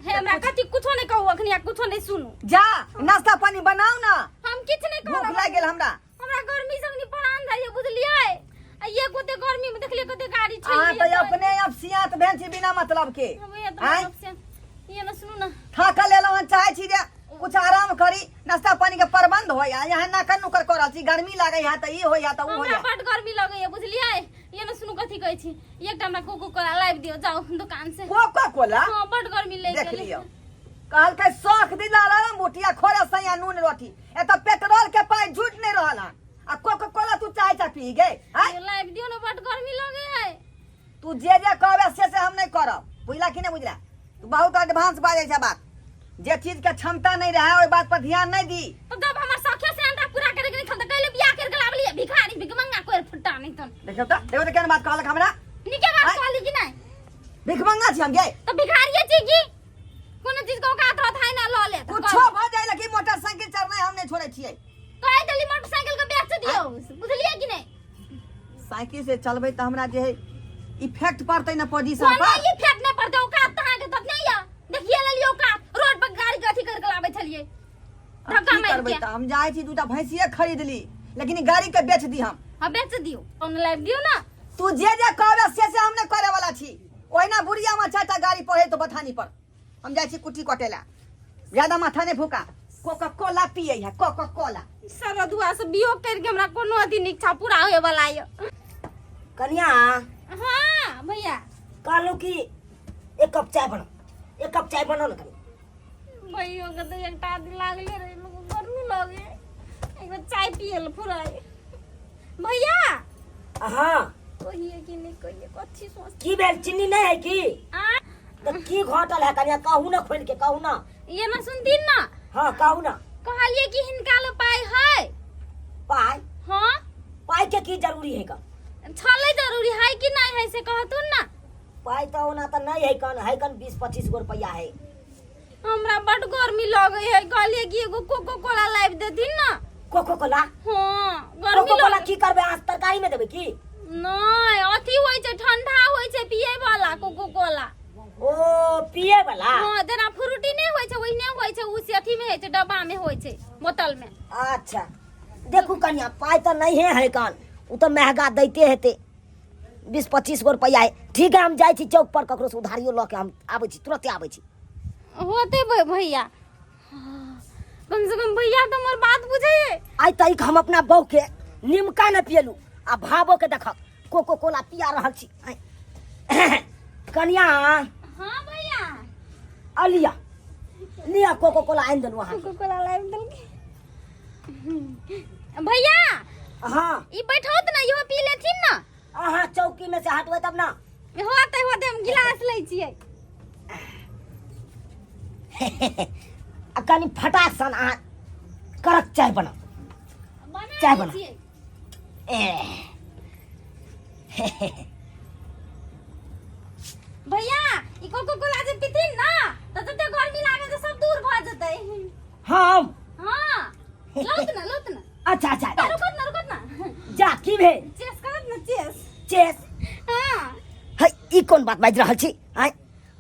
है हमरा कथि कुछो नहीं कहू अखनी कुछो नहीं सुनू जा नाश्ता पानी बनाओ ना हम किछ नहीं कहू भूख लाग गेल हमरा गर्मी संग परान जाइए बुझलिए ये गोते गर्मी में देखलिए कते गाड़ी छै हां त अपने आप सियात भेंची बिना मतलब के ये न सुनू ना थाका लेलो हन चाहे छी रे कुछ आराम करी नाश्ता पानी के प्रबंध हो यहाँ ना कन्नु कर करल छी गर्मी लागे यहाँ त ई हो या त उ हो या बड गर्मी लगे है बुझलिए ये न सुनू कथि कहै छी एकटा हमरा कोको कोला लाइव दियो जाओ दुकान से कोको कोला हां बड गर्मी ले देख लियो कहल के शौक दिला ला मोटिया खोरे सया नून रोटी ए त पेट्रोल के पाई झूठ नहीं रहल आ कोको कोला तू चाय चा पी गए ये लाइव दियो न बड गर्मी लगे है तू जे कहबे से हम नहीं करब बुझला कि नहीं बुझला तू बहुत एडवांस बाजे छ बात जे चीज के क्षमता नहीं रहे ओई बात पर ध्यान नहीं दी तो जब हमर सखे से अंडा पूरा करे के हम त कहले बियाह करके लावली भिखारी भिखमंगा कोई फुट्टा नहीं तन देखो त केन बात कहलक हमरा निके बात कहली कि नहीं भिखमंगा छी हम गे तो भिखारी छी की कोनो चीज को का तरह थाई ना ल ले कुछो भ जाय लगी मोटरसाइकिल चढ़ना हम नहीं छोड़े छिए तो आई दली मोटरसाइकिल के बेच दियो बुझलिए कि नहीं साइकिल से चलबे त हमरा जे इफेक्ट पड़तै ना पोजीशन पर कोन इफेक्ट नहीं पड़तै ओ का तहां के तब नहीं या देखिए ले लियो का रोड पर गाड़ी कथि करके लावे छलिए धक्का मार के हम जाय छी दूटा भैंसिए खरीद ली लेकिन गाड़ी के बेच दी हम हां बेच दियो ऑन लाइव दियो ना तू जे कहबे से हम नहीं करे वाला छी ओहिना बुढ़िया में चाचा गाड़ी पहे तो बथानी पर हम जाय छी कुटी कटेला ज्यादा माथा नहीं भूका कोका कोला पिए है कोका कोला सारा दुआ से बियो करके हमरा कोनो अथी इच्छा पूरा होए वाला है कन्या हां भैया कहलो कि एक कप चाय बनो ना कन्या भैया के तो एकटा आदमी लागले रे लोग गर्मी लगे एक चाय पियल फुराए भैया हां कहिए कि नहीं कहिए कथि सोच की बेल चीनी नहीं है की तो की घटल है कन्या कहू ना खोल के कहू ना ये ना सुनती ना हां कहू ना कहलिए कि हिनका लो पाई है पाई हां पाई के की जरूरी है का छले जरूरी है कि नहीं है से कहतु ना पाई तो ओना त नहीं है कन 20-25 गो रुपया है हमरा बड गर्मी लगे है कहलिए कि एगो कोको कोला लाइव देथिन ना कोको कोला हां गर्मी कोको कोला की करबे आज तरकारी में देबे की नहीं अथी होय छै ठंडा होय छै पिए वाला कोको कोला ओ पिए वाला हां जेना फ्रूटी नहीं होय छै ओहिने होय छै उसी अथी में है छै डब्बा में होय छै बोतल में अच्छा देखू कन्या पाई तो नहीं है कान उ तो महंगा दैते हेते 20-25 गो रुपया है ठीक है हम जाय छी चौक पर ककरो से उधारियो ल के हम आबै छी तुरंत आबै छी होते भैया कम से कम भैया तो हमर बात बुझे आई तक हम अपना बहू के निमका न पियलू आ भावो के देखक कोको कोला पिया रहल छी कन्या हां भैया अलिया लिया कोको कोला आइन देलू अहाँ कोको कोला लाइव दल भैया हां ई बैठौत ना यो पी लेथिन ना अहाँ चौकी में से हटबै तब ना होते हम गिलास लै छियै आ कनी फटाक सन अहाँ करक चाय बनाओ चाय बना भैया ई कोको कोला जे पीथिन ना त तते गर्मी लागे त सब दूर भ जतै हम हां लौट ना अच्छा रुकत ना जा की भे चेस करत ना चेस हां है ई कोन बात बाज रहल छी आय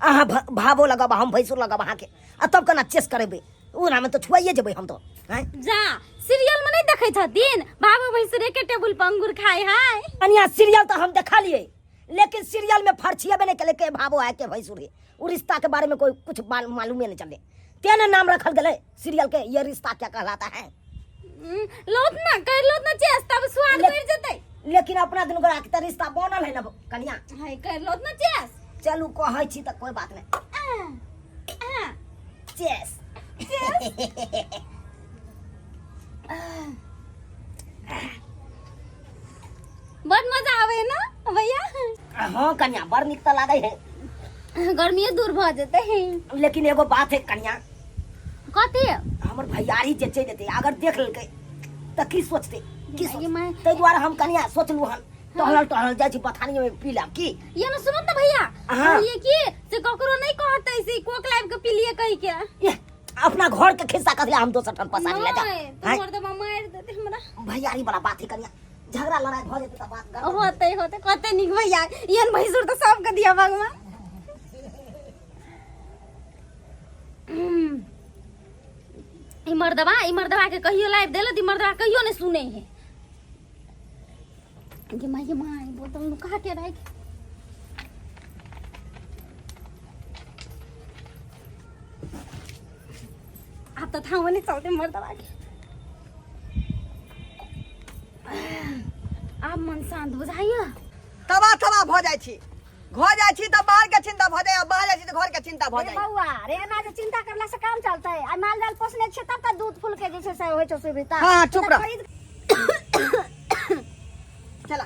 अहाँ भावो लगाबा हम भैंसो लगाबा अहाँ के आ तब केना चेस करेबे ओना में तो छुआइए जेबै हम तो हैं जा सीरियल में नहीं देखै छथिन बाबू भैंसुर के टेबल पर अंगूर खाए है कनिया सीरियल तो हम देखा लिए लेकिन सीरियल में फर्चिया बने के लेके भावो है के भैंसुर है उ रिश्ता के बारे में कोई कुछ मालूम नहीं चले तेने नाम रखल गले सीरियल के ये रिश्ता क्या कहलाता है लोत ना चेस तब स्वाद बढ़ जतै लेकिन अपना दिन गोरा के रिश्ता बनल है ना कनिया है कर लोत ना चेस चलू कहै छी त कोई बात नहीं चेस बड़ मजा आवे ना भैया हां कन्या बड़ निक त लागे है गर्मी दूर भ जते है लेकिन एगो बात है कन्या कथि हमर भैयारी जे चल जेते अगर देख लेलकै त की सोचते तै द्वारा हम कन्या सोचलू हन टहल जाय छी पथानी में पी लेब की ये न सुनत ना भैया ये की से ककरो नहीं कहतै से कोक लाइव के पी लिए कहि के अपना घर के खिस्सा कथि हम दोसर ठन पसारी ले जा तोर त मार देते हमरा भैयारी वाला बात है कन्या झगड़ा लड़ाई भ जेते त बात होते कते निक भैया एहन भैंसुर त सब के दिया भगवान ई मर्दवा के कहियो लाइव देले ती मर्दवा कहियो ने सुने है कि माँ बोतल नुका के रख आप तो था नहीं चलते मर्दवा के आप मन शांत हो जाइए तबा भ जाइ छी घर जाइ छी त बाहर के चिंता भ जाय बाहर जाइ छी त घर के चिंता भ रे जाय बउआ रे एना जे चिंता करला से काम चलतै आ माल जाल पोसने छै तब त दूध फूल के जे छै से होय छै सुविधा हाँ, चुप रह। चला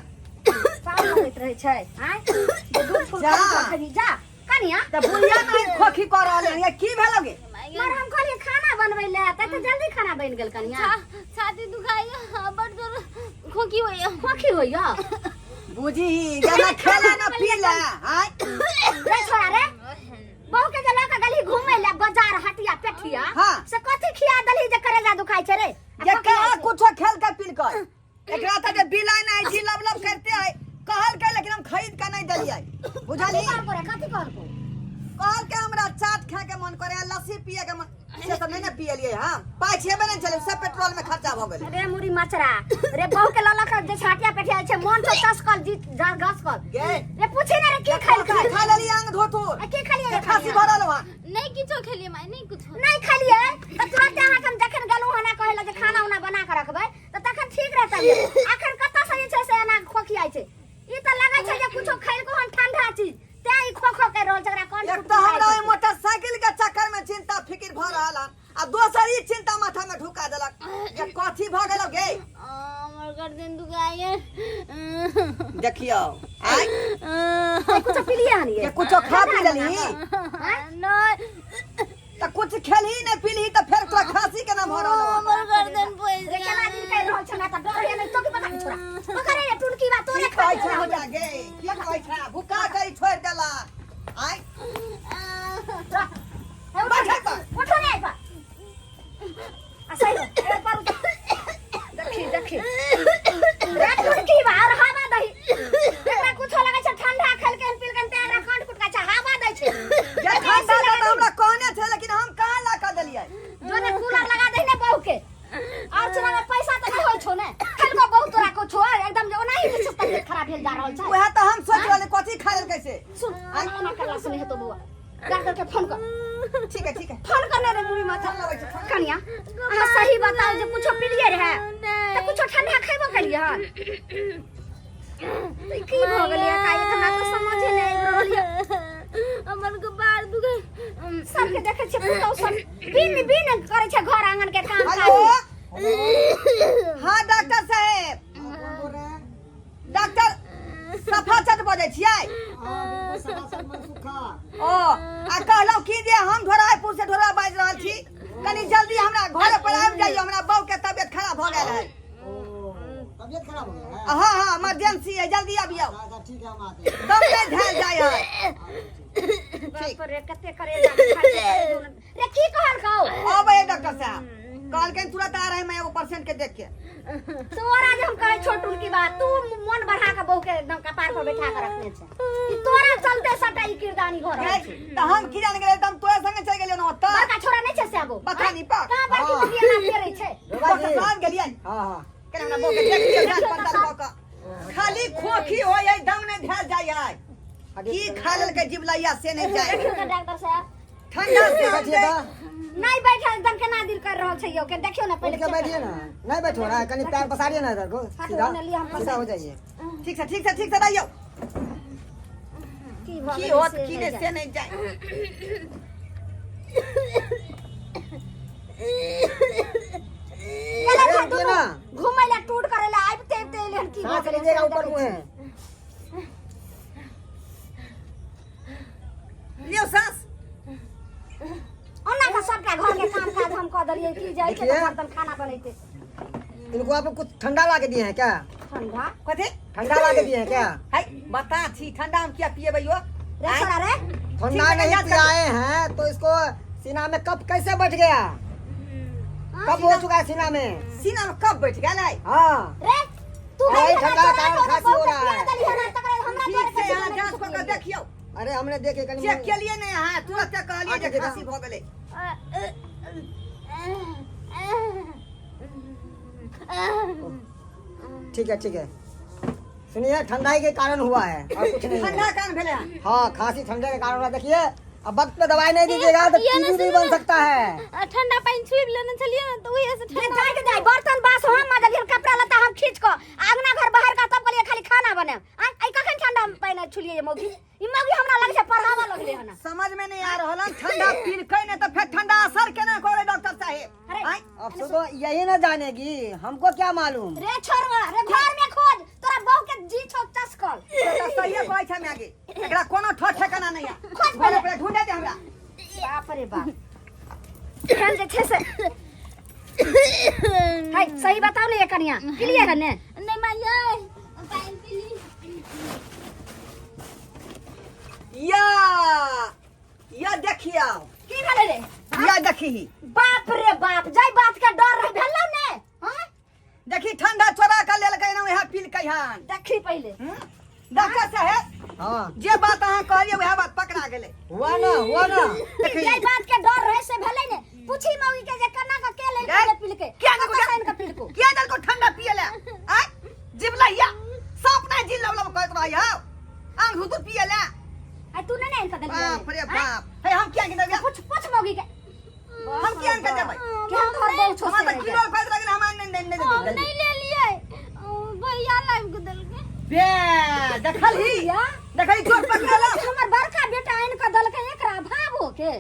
साल होइत रहै छै हैं जे दूध फूल जा। खरी जा कनिया त बुढ़िया में खोखी कर रहले ये की भेलोगे मर हम कहलिए खाना बनबै ले त जल्दी खाना बन गेल कनिया छाती दुखाइए बड़ जोर खोखी होइया बुझी जना खेला ना पीला हाय रे छोरा रे बहू के जे लका गली घुमै ले बाजार हटिया पेठिया हाँ। से कथि खिया दली जे करेजा दुखाइ छै रे ये कहा कुछ खेल के पील कर एकरा त जे बिलाई नहीं जी लब करते है कहल के लेकिन हम खरीद के नहीं दलियै बुझली कथि कहलको कहल के हमरा चाट खाए के मन करे लस्सी पिए के मन से सब नहीं ना पियलिए हां पाई छेबे नहीं चले सब पेट्रोल में खर्चा भ गेल रे मुरी मचरा रे बहू के ललक जे छाटिया पेठिया छै मन तो 10 कल जीत जा 10 कल गे रे पूछी ना रे की खाइल कर खा लेली आंग धोतो की खालिए रे खासी भरल हुआ नहीं किछो खेलिए माय नहीं कुछो नहीं खालिए त तुरंत अहाँ हम जखन गेलु हना कहले जे खाना उना बना के रखबै त तखन ठीक रहतै आखिर कत्ता से जे छै से एना खोखियाइ छै ई त लागै छै जे कुछो खाइल को हम ठंडा चीज ते ई खोखो के रोल जकरा कोन एक तो हमरा मोटरसाइकिल के चक्कर में चिंता फिकिर भ रहल आ दोसर ई चिंता माथा में ढुका देलक जे कथी भ गेल गे हमर गर्दन दुखाइए देखियो आई कुछ पिलिए हनी ये कुछ खा पी लेली नहीं त कुछ खेलही नहीं पीलही त फिर तोरा खांसी के ना भ रहल हमर गर्दन पोइस रे केना दिन कह रहल छ ना त डरे नहीं तो की पता छोरा तो करे रे टुलकी बा तोरे की खा कहै छै हो जा गे की कहै छै भुक्का गई छोड़ देला आई उठो नहीं बा असै ए पर देखी रे टुलकी बा और हवा दही एकरा कुछ लगे छै ठंडा खेल के पील के तेरा काट कुट का छै हवा दै छै ये ठंडा त हमरा कहने छै लेकिन हम कहां ला के देलियै जोने कूलर लगा दे ने बहू के और चुना में पैसा त नहीं होय छो ने खेल को बहुत तोरा को छो एकदम जो नहीं कुछ तबियत खराब भेल जा रहल छै ओहे त हम सोच रहले कथी खा लेल कैसे सुन आना करला सुने है तो बुआ डॉक्टर के फोन कर ठीक है फोन करने रे मुरी माथा कनिया अहाँ सही बताओ जे कुछो पिलिए रहे त कुछो ठंडा खैबो करिए हन की भ गेलिए काई हमरा तो समझे नहीं रहलिए हमर के बार दुखे सब के देखे छै पुतौ सब बिन करे छै घर आंगन के काम हेलो काज हां डॉक्टर साहब डॉक्टर सफा छत बजै छियै ओ आ कहलौ की जे हम ढोरापुर से ढोरा बाज रहल छी कनी जल्दी हमरा घर पर आबि जाइयो हमरा बहू के तबियत खराब भ गेल है तबियत खराब हो गया है? हां हां इमरजेंसी है जल्दी आबियो अच्छा ठीक है हम आते हैं। दम में धैल जाय है बाप रे कते करे रे की कहल कहो अब ए डॉक्टर साहब कहल के तुरंत आ रहे मैं एगो पेशेंट के देख के तोरा जे हम कहे छोटू की बात तू मन बढ़ा के बहू के एकदम कपार पर बैठा के रखने छै कि तोरा चलते सबटा ई किरदानी हो रहल छै त हम की जान गेले एकदम तोरे संगे चल गेलियो न त बड़का छोरा नहीं छै से आगो बखानी पा कहां बड़की बिटिया ना फेरै छै डॉक्टर साहब गेलियै हाँ हाँ केना हमरा बहू के देख लियो जांच पड़ताल क के खाली खोखी होय है दम ने धैल जाय है की खा लेल के जिबलैया से नहीं जाय देखियो त डॉक्टर साहब ठंडा से हम बैठिए जाय ना नहीं बैठा एकदम केना दिल कर रहल छै यो के देखियो ना उठ पहले के बैठिए ना नहीं बैठो ना कहीं पैर पसारिए ना इधर को हाथ सीधा में लिया हम सीधा हो जाइए ठीक से रहियो की भ की गेल होत से की नहीं ने से नहीं जाय चला जा बैठिए ना घुमै ला टूट करे ला आइबते लेन की सांस लीजिएगा ऊपर मुंह है लियो सांस ओना का सबका घर के काम काज हम क दलिए की जाय छै देखिए। बर्तन खाना बनैते इनको आप कुछ ठंडा ला के दिए हैं क्या ठंडा कथि ठंडा ला के दिए हैं क्या है बता छी ठंडा हम क्या पिए भइयो रे छोरा रे ठंडा नहीं पिलाए हैं तो इसको सीना में कब कैसे बैठ गया कब हो चुका है सीना में सीना में कब बैठ गेल है हाँ रे तू अरे ठंडा का कारण खांसी हो रहा है। ठीक से यहाँ जांच क के देखियो अरे हमने देखे कहीं चेक के लिए नहीं हां तुरंत कहलिए जे आगे खांसी भ गेलै ठीक है ठीक है। सुनिए, ठंडाई के कारण हुआ है और कुछ नहीं ठंडा है। कान भेले हाँ, खांसी ठंडे के कारण हुआ। देखिए, अब वक्त पे दवाई नहीं दीजिएगा तो ये ना टीबी भी सुनो बन ना। सकता है। ठंडा पानी छुई लेने चलिए ना तो वही ऐसे ये ठंडा जाए के जाए बर्तन बास हम मदद कपड़ा लता हम खींच को आगना घर बाहर का तब के लिए खाली खाना बने आई कखन ठंडा पानी छुलिए ये मौगी ई मौगी हमरा लगे से पढ़ावा लगले हना। समझ में नहीं आ रहल ठंडा पील कई ने तो फिर ठंडा असर केना करे डॉक्टर साहब। अरे आय अब सुनो, यही ना जानेगी, हमको क्या मालूम। रे छोरवा रे घर में खोज तोरा बहू के जी छोक चस्कल। तो सही कहै छै मैगी एकरा कोनो ठोठ ठिकाना नहीं है। खोज बोले पे ढूंढे दे हमरा। बाप रे बाप खेल जे छे से हाय सही बताओ ने ये कनिया क्लियर है ने नहीं माया पानी पी ली या देखियो की भेले रे या देखी बाप रे बाप जाई बात के डर रह भेलौ ने हां देखी ठंडा चोरा के लेल कहीं ना वह पील कहियान। देखी पहले डॉक्टर साहब हाँ, जे बात अहाँ कहलिए वह बात पकड़ा गेले। हुआ ना हुआ ना। जाई बात के डर रहे से भेले ने पूछी मौगी के जे कना का के ले यार, पील के क्या कना क्या- साइन का पील को क्या दल को ठंडा पियले आय जिबलैया सांप नहीं जिल लब कहत रही हो आंग हुतु पियले। आ तू ने इनका दल बाप रे बाप है हम क्या के देबे पूछ मौगी के हम क्या के देबे क्या घर बहुत छोटे हम तो किलो कहत रही हम नहीं हम देबे नहीं ले लिए भैया लाइव के दल के बे देखल ही या देखल चोट पकड़ला हमर बड़का बेटा इनका दल के एकरा भाबो के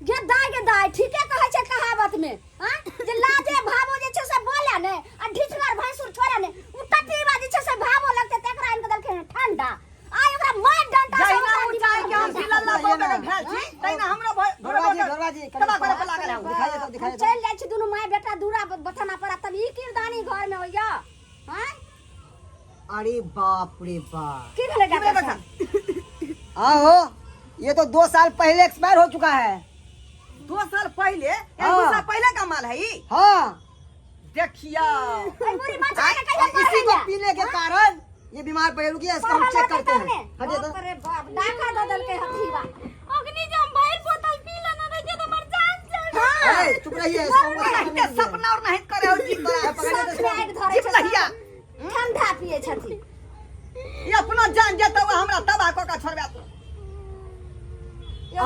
गे दाई ठीके कहै छै कहावत में हां जे लाजे भाबो जे छै से बोले ने आ ढिचगर भैंसुर छोड़े ने उ तती बाजी छै से भाबो लगते तेकरा इनका दल के ठंडा आ एकरा मार डंटा से जहिना ऊंचाई के हम सिलल्ला बोबे भेल छी तहिना हमरो दरवाजे दरवाजे कबा करे पे लागल है दिखाइए तो दिखाइए तो। चल जाइ छी दुनु माय बेटा दूरा बथाना पड़ा तब ई किरदानी घर में होइया हां अरे बाप रे बाप। की भेले की भेले डॉक्टर बेटा? हाँ हो, ये तो 2 साल पहले एक्सपायर हो चुका है। 2 साल पहले या हाँ। 2 साल पहले का माल है ई हाँ, देखिया आई बुरी मां के कहिया और इसी को पीने के कारण ये बीमार पड़े। रुकिए, इसको हम चेक करते हैं। हटिए तो। अरे बाप डाका ददल के हथीवा अग्नि जम भइल बोतल पी लेना रहिए तो मर जान चल अरे, चुप रहिए, इसको हम करने के दीजिए। सपना और नहीं करे हो जी तोरा पकड़ के सब में एक धरे छै जिबलैया ठंडा पिए छथि ये अपना जान जेता हुआ हमरा तबाह को का छोड़बे तू।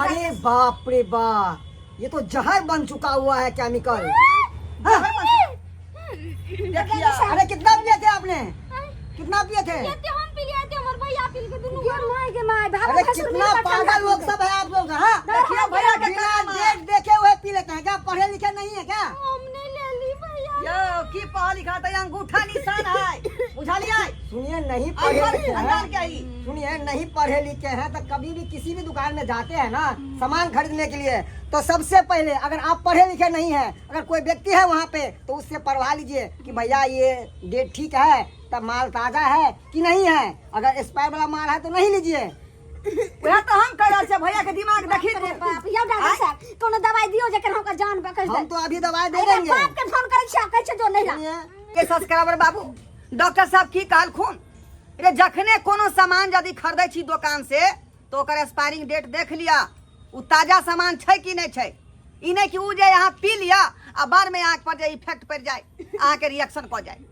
अरे बाप रे बाप, ये तो जहर बन चुका हुआ है, केमिकल। देखिया अरे कितना पिए थे आपने? कितना पिए थे? ये ते हम पी लिए थे हमर भैया पी के दुनु ये माय के माय भाबो अरे भसुर कितना पागल लोग सब है आप लोग। हाँ, देखिया भैया के बिना काम डेट देखे हुए पी लेते हैं क्या? पढ़े लिखे नहीं है क्या? हमने ले ली भैया यो की पढ़ा लिखा तो अंगूठा निशान है बुझलिए सुनिए, नहीं पढ़े लिखे अंदर हैं, क्या ही सुनिए, नहीं पढ़े लिखे हैं तो कभी भी किसी भी दुकान में जाते हैं ना सामान खरीदने के लिए, तो सबसे पहले अगर आप पढ़े लिखे नहीं है, अगर कोई व्यक्ति है वहाँ पे, तो उससे पढ़वा लीजिए कि भैया ये डेट ठीक है, तब माल ताजा है कि नहीं है। अगर एक्सपायर वाला माल है तो नहीं लीजिए। वह तो हम कह रहे भैया के दिमाग देखी अरे बाप या डॉक्टर साहब कोनो दवाई दियो जेकर हमका जान बकस दे हम तो अभी दवाई दे अरे देंगे। बाप के फोन करै छै कहै छै जो नहीं ला सुनिए, के सब्सक्राइबर बाबू डॉक्टर साहब की कहल खून रे जखने कोनो सामान यदि खरीदै छी दुकान से तो ओकर एक्सपायरिंग डेट देख लिया उ ताजा सामान छै कि नहीं छै। ई नहीं कि उ जे यहाँ पी लिया आ बाद में आँख पर जे इफेक्ट पड़ जाए, अहाँ के रिएक्शन क जाए।